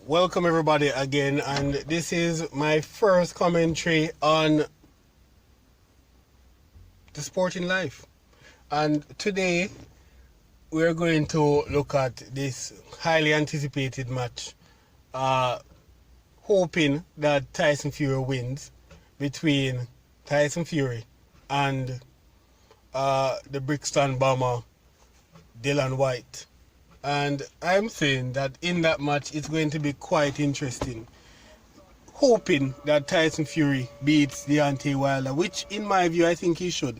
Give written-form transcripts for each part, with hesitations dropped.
welcome everybody again, and this is my first commentary on the sporting life. And today we're going to look at this highly anticipated match, hoping that Tyson Fury wins, between Tyson Fury and the Brixton bomber Dillian Whyte. And I'm saying that in that match it's going to be quite interesting, hoping that Tyson Fury beats Deontay Wilder, which in my view I think he should,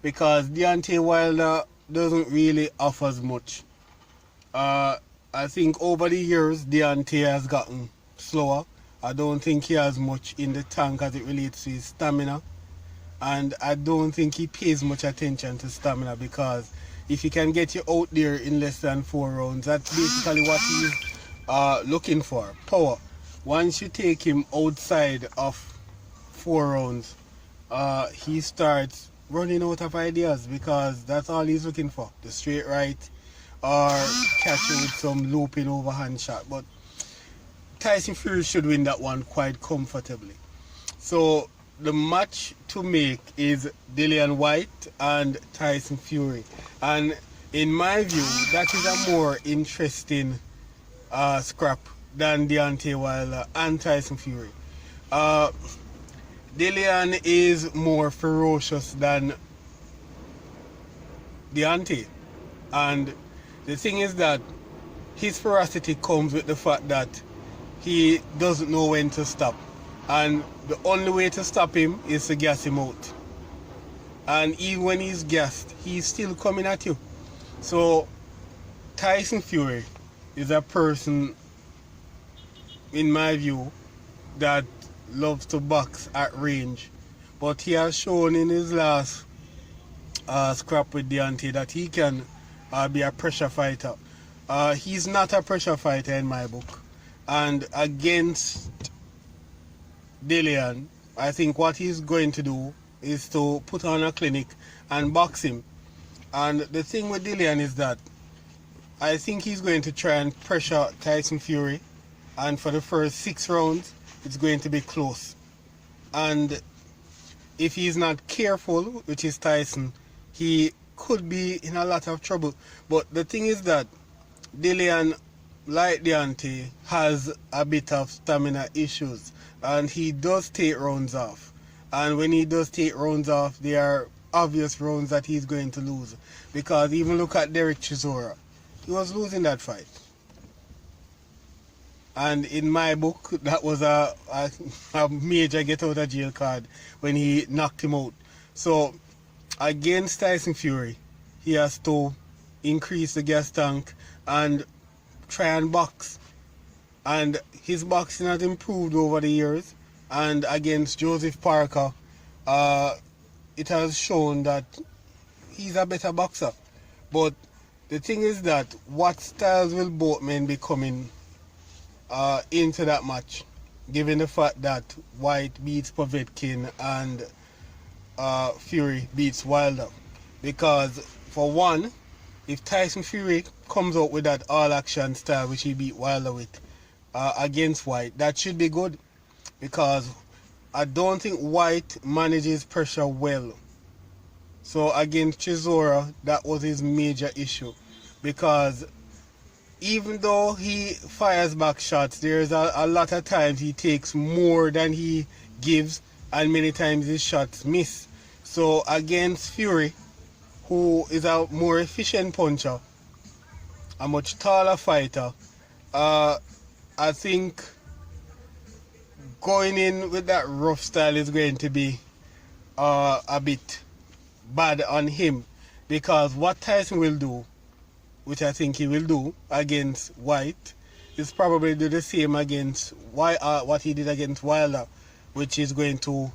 because Deontay Wilder doesn't really offer as much. I think over the years Deontay has gotten slower. I don't think he has much in the tank as it relates to his stamina, and I don't think he pays much attention to stamina, because if he can get you out there in less than 4 rounds, that's basically what he's looking for, power. Once you take him outside of 4 rounds, he starts running out of ideas, because that's all he's looking for, the straight right or catch you with some looping overhand shot. But Tyson Fury should win that one quite comfortably. So the match to make is Dillian Whyte and Tyson Fury, and in my view that is a more interesting scrap than Deontay Wilder and Tyson Fury. Dillian is more ferocious than Deontay, and the thing is that his ferocity comes with the fact that he doesn't know when to stop, and the only way to stop him is to gas him out. And even when he's gassed, he's still coming at you. So Tyson Fury is a person, in my view, that loves to box at range, but he has shown in his last scrap with Deontay that he can be a pressure fighter. He's not a pressure fighter in my book, and against Dillian, I think what he's going to do is to put on a clinic and box him. And the thing with Dillian is that I think he's going to try and pressure Tyson Fury, and for the first 6 rounds it's going to be close. And if he's not careful, which is Tyson, he could be in a lot of trouble. But the thing is that Dillian, like Deontay, has a bit of stamina issues, and he does take rounds off. And when he does take rounds off, there are obvious rounds that he's going to lose. Because even look at Derek Chisora, he was losing that fight. And in my book, that was a major get out of jail card when he knocked him out. So against Tyson Fury, he has to increase the gas tank and try and box. And his boxing has improved over the years, and against Joseph Parker, it has shown that he's a better boxer. But the thing is that what styles will both men be coming into that match, given the fact that Whyte beats Povetkin and Fury beats Wilder? Because for one, if Tyson Fury comes out with that all-action style which he beat Wilder with against Whyte, that should be good, because I don't think Whyte manages pressure well. So against Chisora, that was his major issue, because even though he fires back shots, there's a lot of times he takes more than he gives, and many times his shots miss. So against Fury, who is a more efficient puncher, a much taller fighter, I think going in with that rough style is going to be a bit bad on him, because what Tyson will do, which I think he will do against Whyte, is probably do the same against what he did against Wilder, which is going to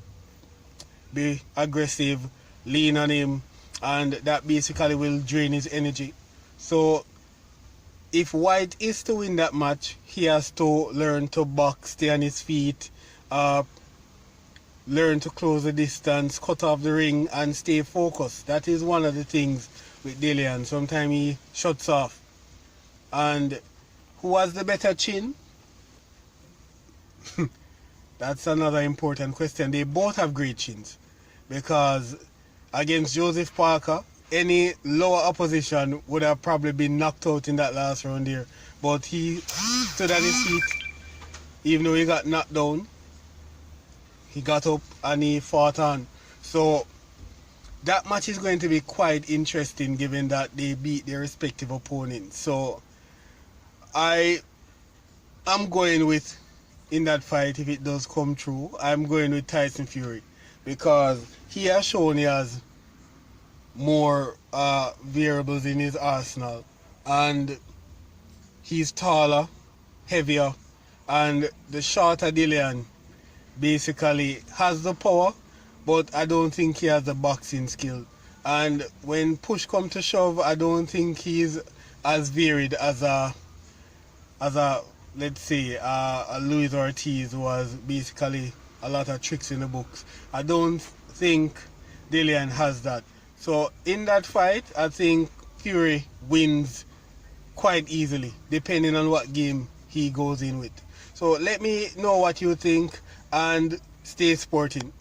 be aggressive, lean on him, and that basically will drain his energy. So if Whyte is to win that match, he has to learn to box, stay on his feet, learn to close the distance, cut off the ring, and stay focused. That is one of the things with Dillian. Sometimes he shuts off. And who has the better chin? That's another important question. They both have great chins because against Joseph Parker, any lower opposition would have probably been knocked out in that last round there. But he stood at his feet, even though he got knocked down. He got up and he fought on. So that match is going to be quite interesting given that they beat their respective opponents. So I am going with, in that fight, if it does come true, I'm going with Tyson Fury because he has shown he has more variables in his arsenal, and he's taller, heavier, and the shorter Dillian basically has the power, but I don't think he has the boxing skill. And when push comes to shove, I don't think he's as varied as a let's say a Luis Ortiz, who was basically a lot of tricks in the books. I don't think Dillian has that. So in that fight, I think Fury wins quite easily, depending on what game he goes in with. So let me know what you think and stay sporting.